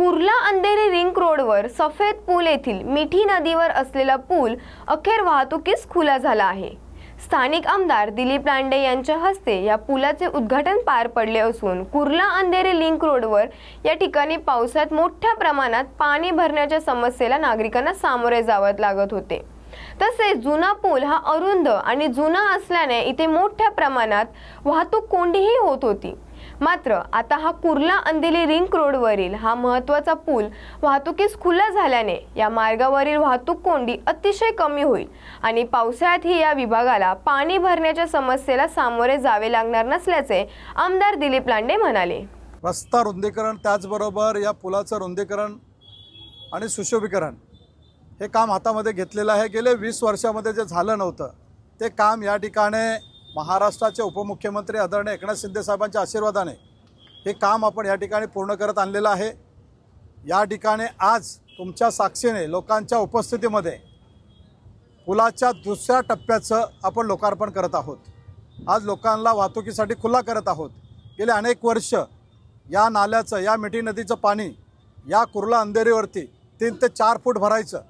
Kurla Andheri ring रोडवर सफेद पूल येथील मिठी नदीवर असलेला पूल अखेर वाहतुकीस खुला झाला आहे। स्थानिक आमदार दिलीप लांडे यांच्या हस्ते या पुलाचे उद्घाटन पार पडले असून कुर्ला अंधेरी लिंक रोडवर या ठिकाणी पावसात मोठ्या प्रमाणात पाणी भरण्याच्या समस्येला नागरिकांना सामोरे जावे लागत होते। तसेच जुना पूल हा अरुंद आणि जुना असल्याने इथे मोठ्या प्रमाणात वाहतूक कोंडीही होत होती। मात्र आता हा कुर्ला अंधेरी रिंग रोडवरील हा महत्त्वाचा पूल वाहतुकीस खुला झाल्याने या मार्गावरील वाहतूक कोंडी अतिशय कमी होईल आणि पावसाळ्यातही या विभागाला पाणी भरण्याच्या समस्येला सामोरे जावे लागणार नसल्याचे आमदार दिलीप लांडे म्हणाले। रस्ता रुंदीकरण त्याचबरोबर या पुलाचं रुंदीकरण आणि सुशोभीकरण हे काम हातामध्ये घेतलेलं आहे। गेले 20 वर्षांमध्ये जे झालं नव्हतं ते काम या ठिकाणी महाराष्ट्राचे उपमुख्यमंत्री आदरणीय एकनाथ शिंदे साहेबांच्या आशीर्वादाने हे काम आपण या ठिकाणी पूर्ण करत आणलेलं आहे। या ठिकाणी आज तुमच्या साक्षीने लोकांच्या उपस्थितीमध्ये पुलाच्या दुसऱ्या टप्प्याचं आपण लोकार्पण करत आहोत। आज लोकांना वाहतुकीसाठी खुला करत आहोत। गेले अनेक वर्ष या नाल्याचं या मिठी नदीचं पाणी या कुर्ला अंधेरीवरती 3 ते 4 फूट भरायचं।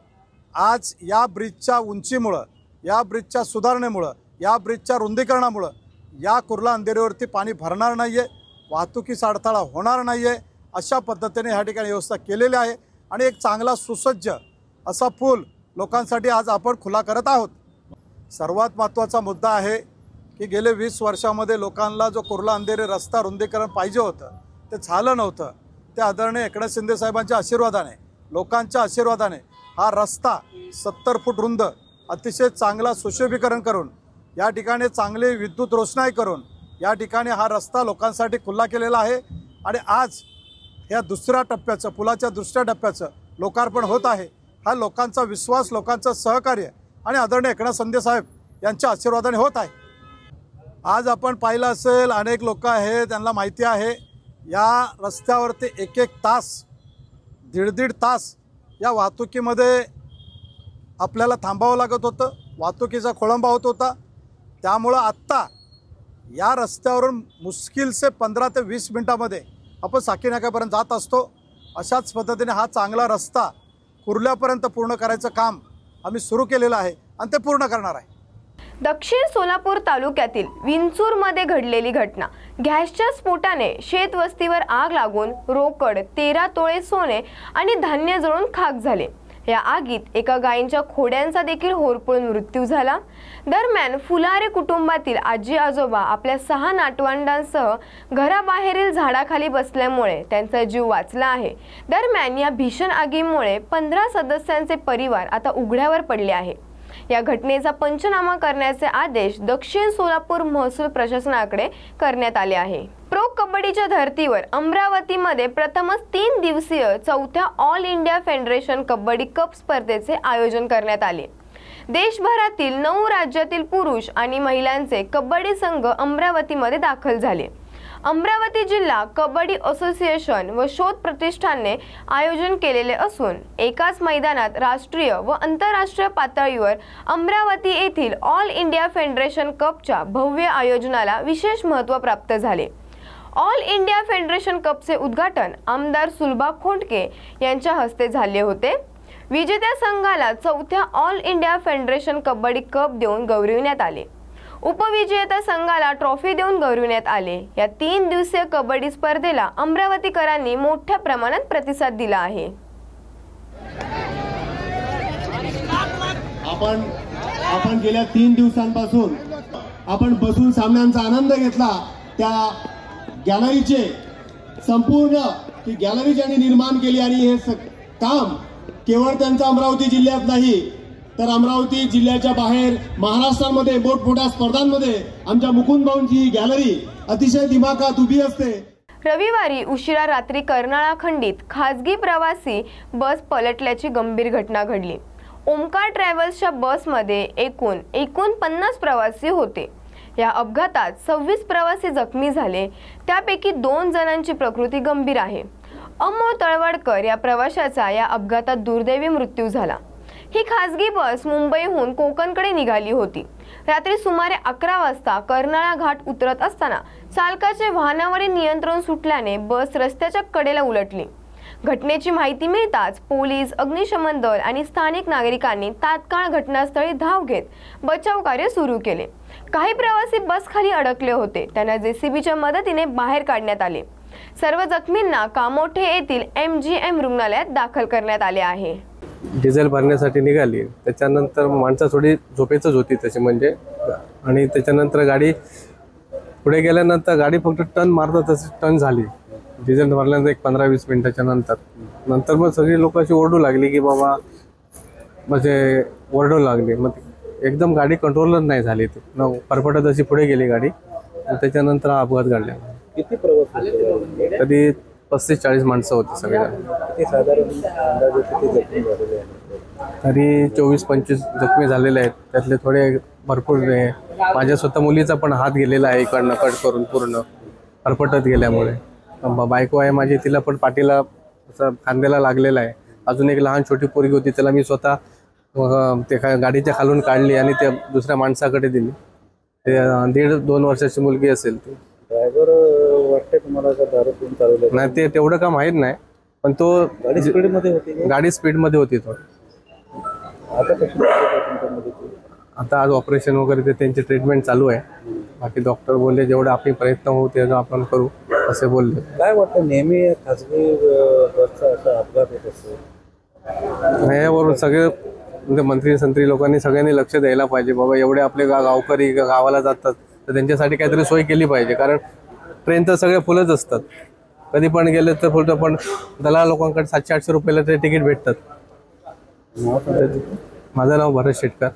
आज या ब्रिजच्या उंचीमुळं, या ब्रिजच्या सुधारणेमुळं, या ब्रिजच्या रुंदीकरणामुळं या कुर्ला अंधेरीवरती पाणी भरणार नाही आहे, वाहतुकीचा अडथळा होणार नाही आहे, अशा पद्धतीने ह्या ठिकाणी व्यवस्था केलेली आहे आणि एक चांगला सुसज्ज असा पूल लोकांसाठी आज आपण खुला करत आहोत। सर्वात महत्त्वाचा मुद्दा आहे की गेले 20 वर्षांमध्ये लोकांना जो कुर्ला अंधेरी रस्ता रुंदीकरण पाहिजे होतं ते झालं नव्हतं। ते आदरणीय एकनाथ शिंदे साहेबांच्या आशीर्वादाने, लोकांच्या आशीर्वादाने हा रस्ता 70 फूट रुंद अतिशय चांगला सुशोभीकरण करून या ठिकाणी चांगली विद्युत रोषणाई करून या ठिकाणी हा रस्ता लोकांसाठी खुला केलेला आहे आणि आज या दुसऱ्या टप्प्याचं, पुलाच्या दुसऱ्या टप्प्याचं लोकार्पण होत आहे। हा लोकांचा विश्वास, लोकांचं सहकार्य आणि आदरणीय एकनाथ शिंदे साहेब यांच्या आशीर्वादाने होत आहे। आज आपण पाहिलं असेल, अनेक लोक आहेत त्यांना माहिती आहे या रस्त्यावरती 1-1 तास, 1.5 तास या वाहतुकीमध्ये आपल्याला थांबावं लागत होतं, वाहतुकीचा खोळंबा होत होता। त्यामुळं आत्ता या रस्त्यावरून मुश्किल से 15 ते 20 मिनिटांमध्ये आपण साकीनाक्यापर्यंत जात असतो। अशाच पद्धतीने हा चांगला रस्ता कुर्ल्यापर्यंत पूर्ण करायचं काम आम्ही सुरू केलेलं आहे आणि ते पूर्ण करणार आहे। दक्षिण सोलापूर तालुक्यातील विंचूरमध्ये घडलेली घटना, गॅसच्या स्फोटाने शेतवस्तीवर आग लागून रोकड 13 तोळे सोने आणि धान्य जळून खाक झाले। या आगीत एका गायींच्या खोड्यांचा देखील होरपळून मृत्यू झाला। दरम्यान फुलारे कुटुंबातील आजी आजोबा आपल्या 6 नातवंडांसह घराबाहेरील झाडाखाली बसल्यामुळे त्यांचा जीव वाचला आहे। दरम्यान या भीषण आगीमुळे 15 सदस्यांचे परिवार आता उघड्यावर पडले आहे। या घटनेचा पंचनामा करण्याचे आदेश दक्षिण सोलापूर महसूल प्रशासनाकडे करण्यात आले आहे। प्रो कबड्डीच्या धर्तीवर अमरावतीमध्ये प्रथमच 3 दिवसीय 4थ्या All India Federation Kabaddi Cup स्पर्धेचे आयोजन करण्यात आले। देशभरातील 9 राज्यातील पुरुष आणि महिलांचे कबड्डी संघ अमरावतीमध्ये दाखल झाले। अमरावती जिल्हा कबड्डी असोसिएशन व शोध प्रतिष्ठानने आयोजन केलेले असून एकाच मैदानात राष्ट्रीय व आंतरराष्ट्रीय पातळीवर अमरावती येथील ऑल इंडिया फेडरेशन कपच्या भव्य आयोजनाला विशेष महत्त्व प्राप्त झाले। ऑल इंडिया फेडरेशन कपचे उद्घाटन आमदार सुलभा खोंडके यांच्या हस्ते झाले होते। विजेत्या संघाला 4थ्या All India Federation Kabaddi Cup देऊन गौरविण्यात आले। उपविजेता संघाला ट्रॉफी देऊन गौरविण्यात आले। या 3 दिवसीय कबड्डी स्पर्धेला अमरावतीकरांनी मोठ्या प्रमाणात प्रतिसाद दिला आहे। आपण गेल्या 3 दिवसांपासून आपण बसून सामन्यांचा आनंद घेतला। त्या गॅलरीचे संपूर्ण ती गॅलरी ज्यांनी निर्माण केली आणि हे काम केवळ त्यांचं अमरावती जिल्ह्यात नाही तर अमरावती जिल्ह्याच्या बाहेर महाराष्ट्रामध्ये मोठमोठ्या स्पर्धांमध्ये आमच्या मुकुंद भाऊंची गॅलरी अतिशय दिमाखात उभी असते। रविवारी उशिरा रात्री कर्नाळा खंडीत खासगी प्रवासी बस पलटल्याची गंभीर घटना घडली। ओमकार ट्रॅव्हल्सच्या बसमध्ये एकूण 49 प्रवासी होते। या अपघातात 26 प्रवासी जखमी झाले, त्यापैकी 2 जणांची प्रकृती गंभीर आहे। अमोल तळवडकर या प्रवाशाचा या अपघातात दुर्दैवी मृत्यू झाला। ही खासगी बस मुंबईहून कोकणकडे निघाली होती। रात्री सुमारे 11 वाजता कर्नाळा घाट उतरत असताना चालकाचे वाहनावरील नियंत्रण सुटल्याने बस रस्त्याच्या कडेला उलटली। घटनेची माहिती मिळताच पोलीस, अग्निशमन दल आणि स्थानिक नागरिकांनी तात्काळ घटनास्थळी धाव घेत बचाव कार्य सुरू केले. काही प्रवासी बस खाली अडकले होते, त्यांना JCBच्या मदतीने बाहेर काढण्यात आले. सर्व जखमींना कामोठे येथील MGM रुग्णालयात दाखल करण्यात आले आहे. डिझेल भरण्यासाठी निघाली, त्याच्यानंतर माणसं थोडी झोपेचंच होती तशी म्हणजे, आणि त्याच्यानंतर गाडी पुढे गेल्यानंतर गाडी फक्त टर्न मारतात तशी टर्न झाली. डिझेल भरल्यानंतर एक 15-20 मिनिटाच्या नंतर मग सगळी लोक अशी ओरडू लागली की बाबा, म्हणजे ओरडू लागली. मग एकदम गाडी कंट्रोलच नाही झाली, ती परपटत अशी पुढे गेली गाडी. त्याच्यानंतर हा अपघात घडला. किती प्रवास होते? कधी 35-40 माणसं होती सगळे. किती साधारण अंदाजे किती जखमी झालेले आहेत? तरी 24-25 जखमी झालेले आहेत. त्यातले थोडे भरपूर माझ्या स्वतः मुलीचा पण हात गेलेला आहे, इकडनं कट करून पूर्ण फरफटत गेल्यामुळे. बायको आहे माझी, तिला पण पाठीला असं खांद्याला लागलेला आहे. अजून एक लहान छोटी पोरगी होती, त्याला मी स्वतः ते गाडीच्या खालून काढली आणि त्या दुसऱ्या माणसाकडे दिली. ते 1.5-2 वर्षाची मुलगी असेल ती. ड्रायव्हर वाटते तुम्हाला का दारू पिऊन चालवलं? नाही, ते तेवढं का माहीत नाही, पण तो गाडी स्पीडमध्ये होती? गाडी स्पीडमध्ये होती. तो आता कशी तुमच्या मदतीची? आता आज ऑपरेशन वगैरे ते त्यांची ट्रीटमेंट चालू आहे. बाकी डॉक्टर बोलले जेवढे आपण प्रयत्न होऊ तेवढं आपण करू असे बोलले. काय वाटतं, नेहमी खाजगी बसचा असा अपघात होत असतो? यावरून सगळे म्हणजे मंत्री लोकांनी सगळ्यांनी लक्ष द्यायला पाहिजे. बाबा एवढे आपले गावकरी गावाला जातात तर त्यांच्यासाठी काहीतरी सोय केली पाहिजे. कारण ट्रेन तर सगळे फुलच असतात, कधी पण गेले तर फुलतं. पण दलाल लोकांकडे 700-800 रुपयाला ते तिकीट भेटतात. माझं नाव भरत शेटकर.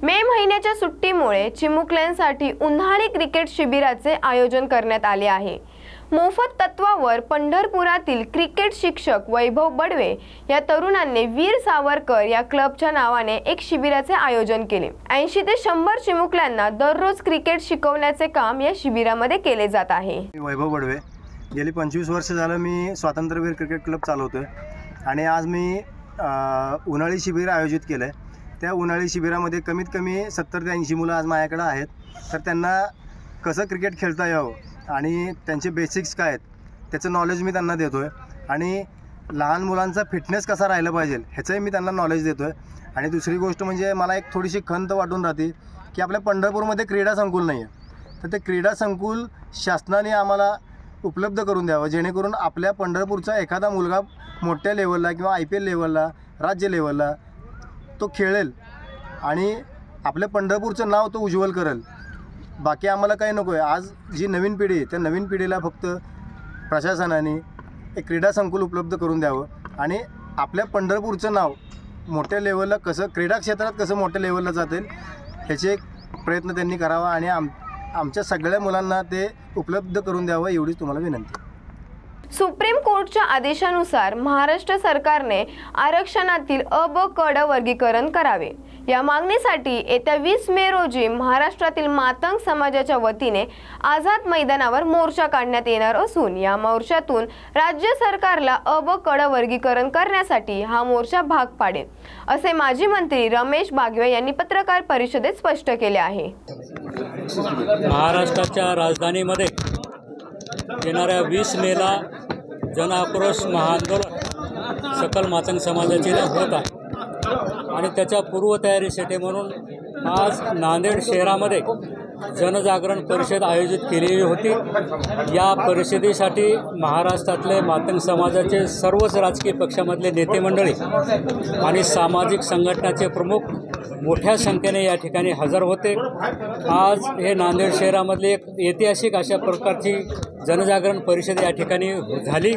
मे महिन्याच्या सुट्टीमुळे चिमुकल्यांसाठी उन्हाळी क्रिकेट शिबिराचे आयोजन करण्यात आले आहे. मोफत तत्वावर पंढरपुरातील क्रिकेट शिक्षक वैभव बडवे या तरुणांनी वीर सावरकर या क्लबच्या नावाने एक शिबिराचे आयोजन केले. 80 ते 100 चिमुकल्यांना दररोज क्रिकेट शिकवण्याचे काम या शिबिरामध्ये केले जात आहे. वैभव बडवे, गेली 25 वर्ष झालं मी स्वातंत्र्यवीर क्रिकेट क्लब चालवतोय आणि आज मी उन्हाळी शिबिर आयोजित केलं आहे. त्या उन्हाळी शिबिरामध्ये कमीत कमी 70 ते 80 मुलं आज माझ्याकडे आहेत. तर त्यांना कसं क्रिकेट खेळता यावं आणि त्यांचे बेसिक्स काय आहेत त्याचं नॉलेज मी त्यांना देतो आहे. आणि लहान मुलांचा फिटनेस कसा राहिलं पाहिजे ह्याचंही मी त्यांना नॉलेज देतो आहे. आणि दुसरी गोष्ट म्हणजे मला एक थोडीशी खंत वाटून राहते की आपल्या पंढरपूरमध्ये क्रीडा संकुल नाही आहे. तर ते क्रीडा संकुल शासनाने आम्हाला उपलब्ध करून द्यावं, जेणेकरून आपल्या पंढरपूरचा एखादा मुलगा मोठ्या लेवलला किंवा IPL लेवलला, राज्य लेवलला तो खेळेल आणि आपल्या पंढरपूरचं नाव तो उज्ज्वल करेल. बाकी आम्हाला काही नको आहे. आज जी नवीन पिढी आहे त्या नवीन पिढीला फक्त प्रशासनाने एक क्रीडा संकुल उपलब्ध करून द्यावं आणि आपल्या पंढरपूरचं नाव मोठ्या लेवलला कसं, क्रीडा क्षेत्रात कसं मोठ्या लेवलला जातील ह्याचे एक प्रयत्न त्यांनी करावा आणि आमच्या सगळ्या मुलांना ते उपलब्ध करून द्यावं एवढीच तुम्हाला विनंती. सुप्रीम कोर्टच्या आदेशानुसार महाराष्ट्र सरकारने आरक्षणातील अ, ब, क, ड वर्गीकरण करावे. या मागणीसाठी येत्या 20 मे रोजी महाराष्ट्रातील मातंग समाजाच्या वतीने आझाद मैदानावर मोर्चा काढण्यात येणार असून या मोर्चातून राज्य सरकारला अ, ब, क, ड वर्गीकरण करण्यासाठी हा मोर्चा भाग पाडेल, असे माजी मंत्री रमेश बागवे यांनी पत्रकार परिषदेत स्पष्ट केले आहे. महाराष्ट्राच्या राजधानीमध्ये येणाऱ्या 20 मेला जनआक्रोश महाआंदोलन सकल मातंग समाजाचे होत आहे आणि त्याच्या पूर्वतयारीसाठी म्हणून आज नांदेड शहरामध्ये जनजागरण परिषद आयोजित केलेली होती. या परिषदेसाठी महाराष्ट्रातले मातंग समाजाचे सर्वच राजकीय पक्षामधले नेते मंडळी आणि सामाजिक संघटनाचे प्रमुख मोठ्या संख्येने या ठिकाणी हजर होते. आज हे नांदेड शहरामधली एक ऐतिहासिक अशा प्रकारची जनजागरण परिषद या ठिकाणी झाली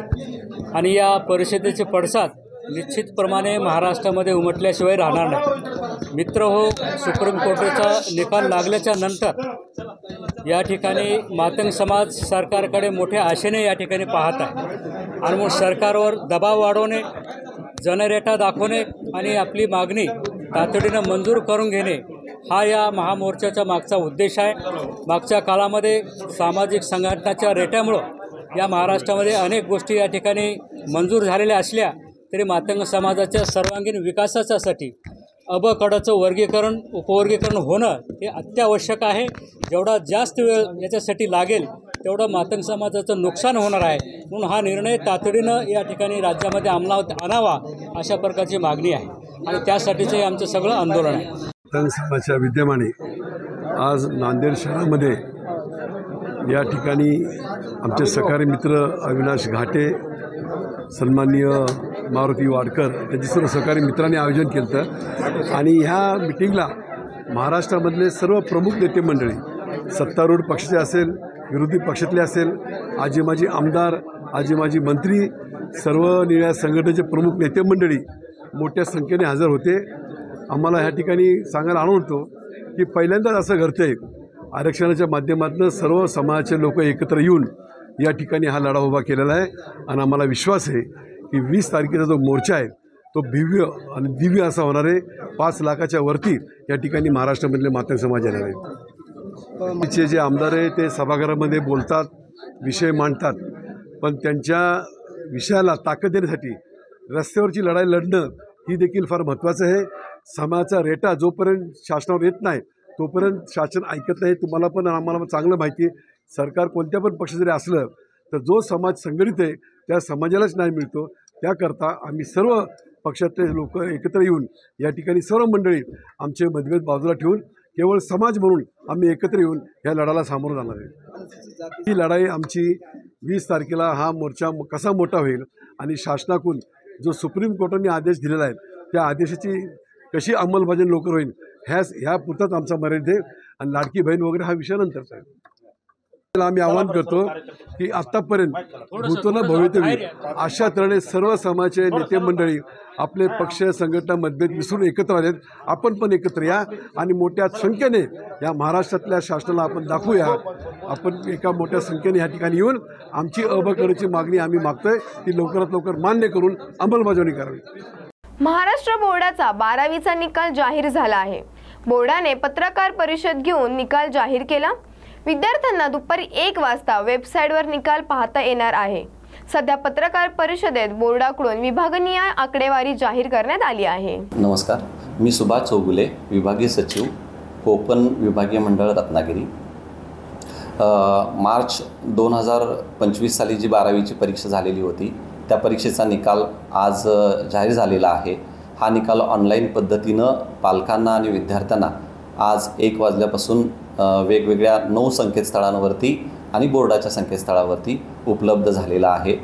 आणि या परिषदेचे पडसाद निश्चितप्रमाणे महाराष्ट्रामध्ये उमटल्याशिवाय राहणार नाही. मित्र हो, सुप्रीम कोर्टाचा निकाल लागल्याच्या नंतर या ठिकाणी मातंग समाज सरकारकडे मोठ्या आशेने या ठिकाणी पाहत आहे आणि मग सरकारवर दबाव वाढवणे, जनरेटा दाखवणे आणि आपली मागणी तातडीनं मंजूर करून घेणे हा या महामोर्चाचा मागचा उद्देश आहे. मागच्या काळामध्ये सामाजिक संघटनाच्या रेट्यामुळं या महाराष्ट्रामध्ये अनेक गोष्टी या ठिकाणी मंजूर झालेल्या असल्या तरी मातंग समाजाच्या सर्वांगीण विकासासाठी अबकडचं वर्गीकरण, उपवर्गीकरण होणं हे अत्यावश्यक आहे. जेवढा जास्त वेळ याच्यासाठी लागेल तेवढं मातंग समाजाचं नुकसान होणार आहे. म्हणून हा निर्णय तातडीनं या ठिकाणी राज्यामध्ये अंमलात आणावा अशा प्रकारची मागणी आहे आणि त्यासाठीचं हे आमचं सगळं आंदोलन आहे. मातंग समाजाच्या विद्यमाने आज नांदेड शहरामध्ये या ठिकाणी आमचे सहकारी मित्र अविनाश घाटे, सन्माननीय मारुती वाडकर यांची सर्व सहकारी मित्रांनी आयोजन केलं होतं आणि ह्या मिटिंगला महाराष्ट्रामधले सर्व प्रमुख नेते मंडळी, सत्तारूढ पक्षाचे असेल, विरोधी पक्षातले असेल, आजी माजी आमदार, आजी माजी मंत्री, सर्व निळ्या संघटनेचे प्रमुख नेते मंडळी मोठ्या संख्येने हजर होते. आम्हाला ह्या ठिकाणी सांगायला आवडतो की पहिल्यांदाच असं घडतंय आरक्षणाच्या माध्यमातून सर्व समाजाचे लोक एकत्र येऊन या ठिकाणी हा लढा उभा केलेला आहे आणि आम्हाला विश्वास आहे की 20 तारखेचा जो मोर्चा आहे तो भव्य आणि दिव्य असा होणार आहे. 5 लाखाच्या वरती या ठिकाणी महाराष्ट्रामधले मातंग समाज येणार आहेत. तिचे जे आमदार आहे ते सभागृहामध्ये बोलतात, विषय मांडतात, पण त्यांच्या विषयाला ताकद देण्यासाठी रस्त्यावरची लढाई लढणं ही देखील फार महत्त्वाचं आहे. समाजाचा रेटा जोपर्यंत शासनावर येत नाही तोपर्यंत शासन ऐकत नाही. तुम्हाला पण आम्हाला चांगलं माहिती आहे, सरकार कोणत्या पण पक्ष जरी असलं तर जो समाज संघटित आहे त्या समाजालाच न्याय मिळतो. त्याकरता आम्ही सर्व पक्षातले लोक एकत्र येऊन या ठिकाणी सर्व मंडळी आमचे मतभेद बाजूला ठेवून केवळ समाज म्हणून आम्ही एकत्र येऊन ह्या लढ्याला सामोरं जाणार आहे. ही लढाई आमची 20 तारखेला हा मोर्चा कसा मोठा होईल आणि शासनाकडून जो सुप्रीम कोर्टाने आदेश दिलेला आहे त्या आदेशाची कशी अंमलबजावणी लवकर होईल ह्या पुरताच आमचा मर्यादित आहे आणि लाडकी बहीण वगैरे हा विषय नंतरचा आहे. आम्ही आवाहन करतो की आत्तापर्यंत भूतोन भवितव्य अशा तऱ्हेने सर्व समाजाचे नेते मंडळी आपले पक्ष संघटना मतभेद विसरून एकत्र आलेत. आपण पण एकत्र या आणि मोठ्या संख्येने या महाराष्ट्रातल्या शासनाला आपण दाखवूया. आपण एका मोठ्या संख्येने या ठिकाणी येऊन आमची अबकरीची मागणी आम्ही मागतोय ती लवकरात लवकर मान्य करून अंमलबजावणी करावी. महाराष्ट्र बोर्डाचा 12वीचा निकाल जाहीर झाला आहे. बोर्डाने पत्रकार परिषद घेऊन निकाल जाहीर केला. विद्यार्थ्यांना दुपारी 1 वाजता वेबसाईटवर निकाल पाहता येणार आहे. सध्या पत्रकार परिषदेत बोर्डाकडून विभागीय आकडेवारी जाहीर करण्यात आली आहे. नमस्कार, मी सुभाष चौगुले, विभागीय सचिव, कोकण विभागीय मंडळ रत्नागिरी. मार्च 2025 साली जी 12वीची परीक्षा झालेली होती त्या परीक्षेचा निकाल आज जाहीर झालेला आहे. हा निकाल ऑनलाईन पद्धतीनं पालकांना आणि विद्यार्थ्यांना आज 1 वाजल्यापासून वेगवेगळ्या 9 संकेतस्थळांवरती आणि बोर्डाच्या संकेतस्थळावरती उपलब्ध झालेला आहे.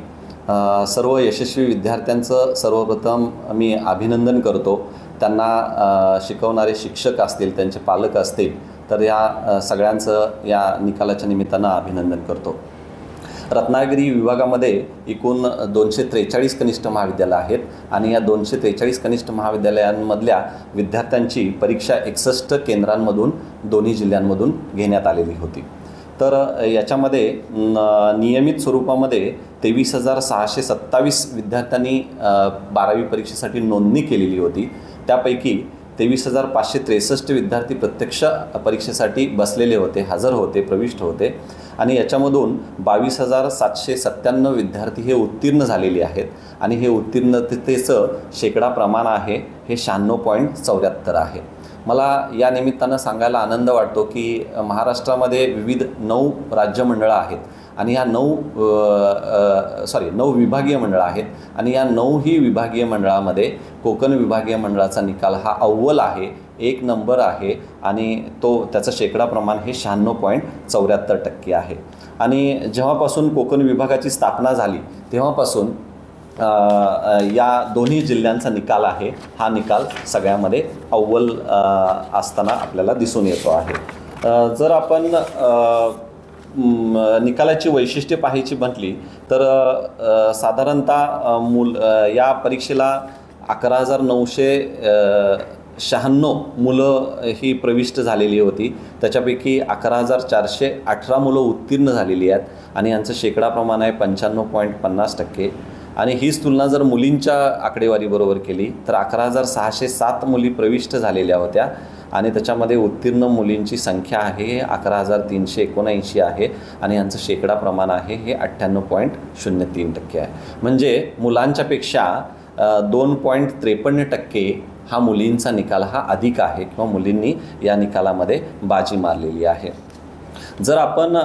सर्व यशस्वी विद्यार्थ्यांचं सर्वप्रथम मी अभिनंदन करतो. त्यांना शिकवणारे शिक्षक असतील, त्यांचे पालक असतील, तर या सगळ्यांचं या निकालाच्या निमित्तानं अभिनंदन करतो. रत्नागिरी विभागामध्ये एकूण 243 कनिष्ठ महाविद्यालय आहेत आणि या 243 कनिष्ठ महाविद्यालयांमधल्या विद्यार्थ्यांची परीक्षा 61 केंद्रांमधून दोन्ही जिल्ह्यांमधून घेण्यात आलेली होती. तर याच्यामध्ये नियमित स्वरूपामध्ये 23,627 विद्यार्थ्यांनी 12वी परीक्षेसाठी नोंदणी केलेली होती. त्यापैकी 23,563 विद्यार्थी प्रत्यक्ष परीक्षेसाठी बसलेले होते, हजर होते, प्रविष्ट होते आणि याच्यामधून 22,797 विद्यार्थी हे उत्तीर्ण झालेले आहेत आणि हे उत्तीर्णतेचं शेकडा प्रमाण आहे हे 96.74 आहे. मला या निमित्तानं सांगायला आनंद वाटतो की महाराष्ट्रामध्ये विविध 9 राज्यमंडळं आहेत आणि ह्या 9 विभागीय मंडळं आहेत आणि या 9ही विभागीय मंडळामध्ये कोकण विभागीय मंडळाचा निकाल हा अव्वल आहे, 1 नंबर आहे आणि त्याचं शेकडा प्रमाण हे 96.74% आहे. आणि जेव्हापासून कोकण विभागाची स्थापना झाली तेव्हापासून या दोन्ही जिल्ह्यांचा निकाल आहे हा निकाल सगळ्यामध्ये अव्वल असताना आपल्याला दिसून येतो आहे. जर आपण निकालाची वैशिष्ट्ये पाहायची म्हटली तर साधारणतः या परीक्षेला 11,996 मुलं ही प्रविष्ट झालेली होती. त्याच्यापैकी 11,418 मुलं उत्तीर्ण झालेली आहेत आणि यांचं शेकडा प्रमाण आहे 95.50%. आणि हीच तुलना जर मुलींच्या आकडेवारीबरोबर केली तर 11,607 मुली प्रविष्ट झालेल्या होत्या आणि त्याच्यामध्ये उत्तीर्ण मुलींची संख्या आहे 11,379 आहे आणि यांचं शेकडा प्रमाण आहे हे 98.03% आहे. म्हणजे मुलांच्यापेक्षा 2.53% हा मुलींचा निकाल हा अधिक आहे किंवा मुलींनी या निकालामध्ये बाजी मारलेली आहे. जर आपण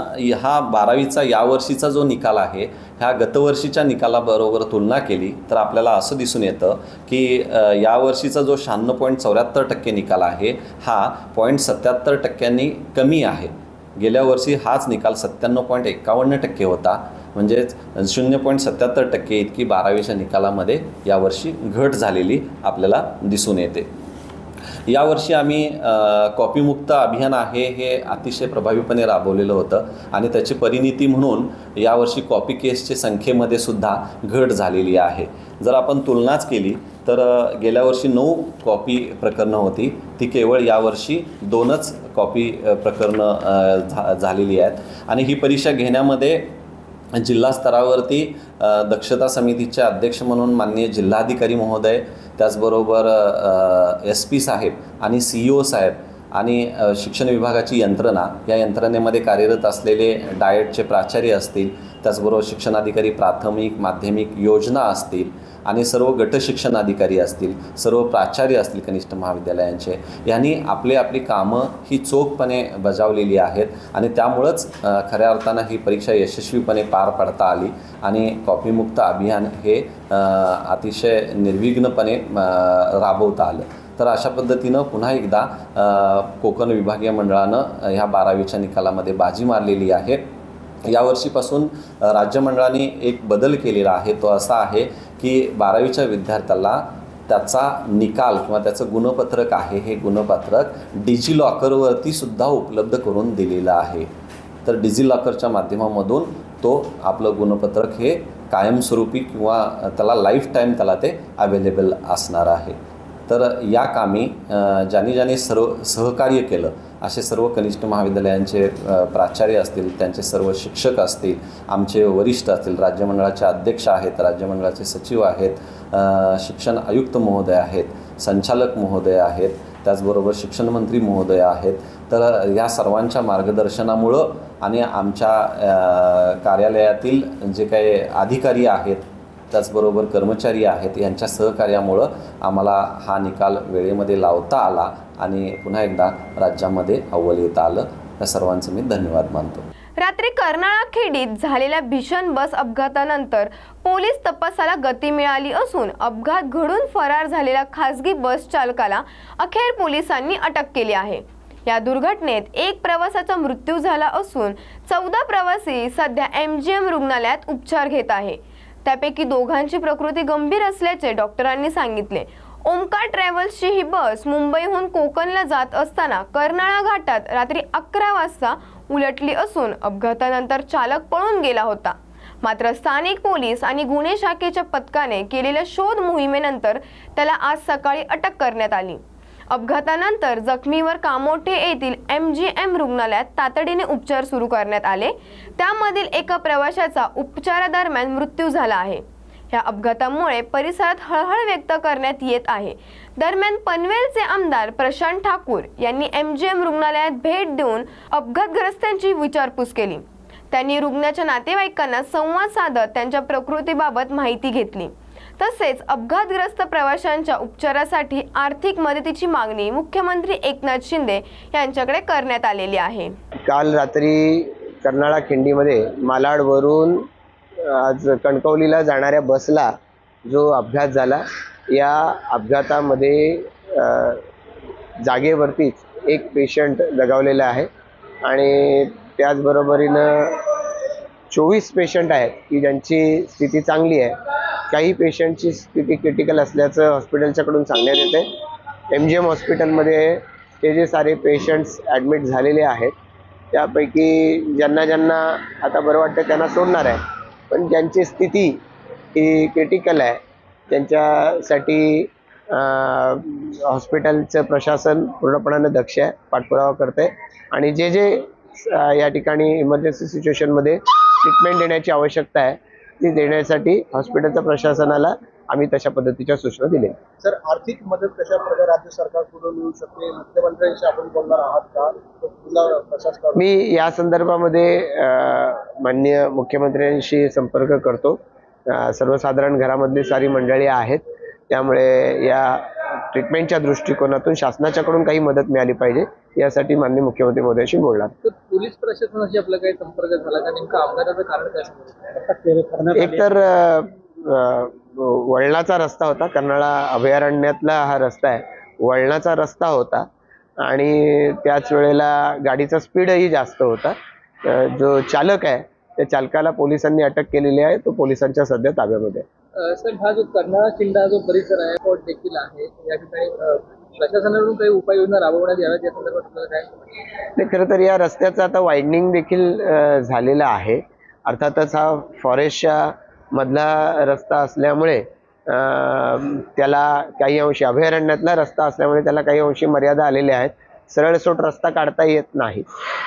हा 12वीचा यावर्षीचा जो निकाल आहे ह्या गतवर्षीच्या निकालाबरोबर तुलना केली तर आपल्याला असं दिसून येतं की यावर्षीचा जो 96.74% निकाल आहे हा 0.77% कमी आहे. गेल्या वर्षी हाच निकाल 97.51% होता, म्हणजेच 0.77% इतकी 12वीच्या निकालामध्ये यावर्षी घट झालेली आपल्याला दिसून येते. यावर्षी आम्ही कॉपीमुक्त अभियान आहे हे अतिशय प्रभावीपणे राबवलेलं होतं आणि त्याची परिणिती म्हणून यावर्षी कॉपी केसच्या संख्येमध्ये सुद्धा घट झालेली आहे. जर आपण तुलनाच केली तर गेल्या वर्षी 9 कॉपी प्रकरणं होती, ती केवळ यावर्षी 2च कॉपी प्रकरणं झालेली आहेत. आणि ही परीक्षा घेण्यामध्ये जिल्हा स्तरावरती दक्षता समितीचे अध्यक्ष म्हणून माननीय जिल्हाधिकारी महोदय, त्याचबरोबर SP साहेब आणि CEO साहेब आणि शिक्षण विभागाची यंत्रणा, या यंत्रणेमध्ये कार्यरत असलेले डाएटचे प्राचार्य असतील, त्याचबरोबर शिक्षणाधिकारी प्राथमिक माध्यमिक योजना असतील आणि सर्व गट शिक्षणाधिकारी असतील, सर्व प्राचार्य असतील कनिष्ठ महाविद्यालयांचे, यांनी आपली कामं ही चोखपणे बजावलेली आहेत आणि त्यामुळंच खऱ्या अर्थानं ही परीक्षा यशस्वीपणे पार पाडता आली आणि कॉपीमुक्त अभियान हे अतिशय निर्विघ्नपणे राबवता आलं. तर अशा पद्धतीनं पुन्हा एकदा कोकण विभागीय मंडळानं ह्या 12वीच्या निकालामध्ये बाजी मारलेली आहे. यावर्षीपासून राज्य मंडळाने एक बदल केलेला आहे, तो असा आहे की 12वीच्या विद्यार्थ्याला त्याचा निकाल किंवा त्याचं गुणपत्रक आहे हे गुणपत्रक डिजिलॉकरवरती सुद्धा उपलब्ध करून दिलेलं आहे. तर डिजिलॉकरच्या माध्यमामधून तो आपलं गुणपत्रक हे कायमस्वरूपी किंवा त्याला लाईफ टाईम त्याला ते अवेलेबल असणार आहे. तर या कामी ज्यांनी सहकार्य केलं असे सर्व कनिष्ठ महाविद्यालयांचे प्राचार्य असतील, त्यांचे सर्व शिक्षक असतील, आमचे वरिष्ठ असतील, राज्यमंडळाचे अध्यक्ष आहेत, राज्यमंडळाचे सचिव आहेत, शिक्षण आयुक्त महोदय आहेत, संचालक महोदय आहेत, त्याचबरोबर शिक्षण मंत्री महोदय आहेत. तर या सर्वांच्या मार्गदर्शनामुळं आणि आमच्या कार्यालयातील जे काही अधिकारी आहेत, त्याचबरोबर कर्मचारी आहेत, यांच्या सहकार्यामुळं आम्हाला हा निकाल वेळेमध्ये लावता आला आणि पुन्हा एकदा राज्यामध्ये अव्वल येता आलं. या सर्वांचं मी धन्यवाद मानतो. रात्री कर्नाळा खेडीत झालेल्या भीषण बस अपघातानंतर पोलीस तपासाला गती मिळाली असून अपघात घडून फरार झालेल्या खासगी बस चालकाला अखेर पोलिसांनी अटक केली आहे. या दुर्घटनेत एक प्रवाशाचा मृत्यू झाला असून 14 प्रवासी सध्या MGM रुग्णालयात उपचार घेत आहे. त्यापैकी दोघांची प्रकृती गंभीर असल्याचे डॉक्टरांनी सांगितले. ओमकार ट्रॅव्हल्सची ही बस मुंबईहून कोकणला जात असताना कर्नाळा घाटात रात्री 11 वाजता उलटली असून अपघातानंतर चालक पळून गेला होता. मात्र स्थानिक पोलीस आणि गुन्हे शाखेच्या पथकाने केलेल्या शोध मोहिमेनंतर त्याला आज सकाळी अटक करण्यात आली. अपघातानंतर जखमीवर कामोठे येथील MGM रुग्णालयात तातडीने उपचार सुरू करण्यात आले. त्यामधील एका प्रवाशाचा उपचारादरम्यान मृत्यू झाला आहे. या अपघातामुळे परिसरात हळहळ व्यक्त करण्यात येत आहे. दरम्यान पनवेलचे आमदार प्रशांत ठाकूर यांनी MGM रुग्णालयात भेट देऊन अपघातग्रस्तांची विचारपूस केली. त्यांनी रुग्णाच्या नातेवाईकांना संवाद साधत त्यांच्या प्रकृतीबाबत माहिती घेतली. तसेच अपघातग्रस्त प्रवाशांच्या उपचारासाठी आर्थिक मदतीची मागणी मुख्यमंत्री एकनाथ शिंदे यांच्याकडे करण्यात आलेली आहे. काल रात्री कर्नाळा खिंडीमध्ये मालाडवरून आज कणकवलीला जाणाऱ्या बसला जो अपघात झाला, या अपघातामध्ये जागेवरतीच एक पेशंट दगावलेला आहे आणि त्याचबरोबरीनं 24 पेशंट आहेत की ज्यांची स्थिती चांगली आहे. काही पेशंटची स्थिती क्रिटिकल असल्याचं हॉस्पिटलच्याकडून सांगण्यात येते. MGM हॉस्पिटलमध्ये ते जे सारे पेशंट्स ॲडमिट झालेले आहेत त्यापैकी ज्यांना आता बरं वाटतं त्यांना सोडणार आहे, पण ज्यांची स्थिती ही क्रिटिकल आहे त्यांच्यासाठी हॉस्पिटलचं प्रशासन पूर्णपणानं दक्ष आहे, पाठपुरावा करतं आहे आणि जे या ठिकाणी इमर्जन्सी सिच्युएशनमध्ये ट्रीटमेंट देण्याची आवश्यकता आहे ती देण्यासाठी हॉस्पिटलच्या प्रशासनाला आम्ही तशा पद्धतीच्या सूचना दिल्या. सर, आर्थिक मदत कशा प्रकारे राज्य सरकारकडून मिळू शकते, मुख्यमंत्र्यांशी आपण बोलणार आहात का? मी या संदर्भामध्ये माननीय मुख्यमंत्र्यांशी संपर्क करतो. सर्वसाधारण घरामधली सारी मंडळी आहेत, त्यामुळे या ट्रीटमेंटच्या दृष्टिकोनातून शासनाच्याकडून काही मदत मिळाली पाहिजे, यासाठी माननीय मुख्यमंत्री महोदयाशी बोलणार. पोलीस प्रशासनाशी आपला काही संपर्क झाला का? नेमकं अपघाताचं कारण काय? एक तर वळणाचा रस्ता होता, कर्नाळा अभयारण्यातला हा रस्ता आहे, वळणाचा रस्ता होता आणि त्याच वेळेला गाडीचा स्पीडही जास्त होता. जो चालक आहे त्या चालकाला पोलिसांनी अटक केलेली आहे, तो पोलिसांच्या सध्या ताब्यामध्ये आहे. सर, हा जो कर्नाळा किल्ला जो परिसर आहे तो देखील आहे, या ठिकाणी प्रशासनाकडून काही उपाययोजना राबवण्यात याव्यात या संदर्भात काय? नाही, खरं तर या रस्त्याचं आता वायडनिंग देखील झालेलं आहे. अर्थातच हा फॉरेस्टच्या मधला रस्ता असल्यामुळे त्याला काही अंशी, अभयारण्यातला रस्ता असल्यामुळे त्याला काही अंशी मर्यादा आलेल्या आहेत. सरळसोट रस्ता काढता येत नाही,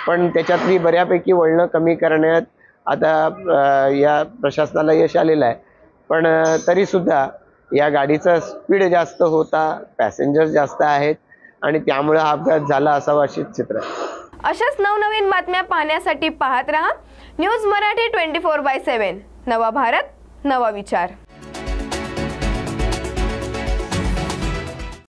पण त्याच्यातली बऱ्यापैकी वळणं कमी करण्यात आता या प्रशासनाला यश आलेलं आहे. पण तरीसुद्धा या गाडीचा स्पीड जास्त होता, पॅसेंजर जास्त आहेत आणि त्यामुळे हा अपघात झाला असावा अशी चित्र आहे. अशाच नवनवीन बातम्या पाहण्यासाठी पाहत रहा न्यूज मराठी 24/7. नवा भारत, नवा विचार.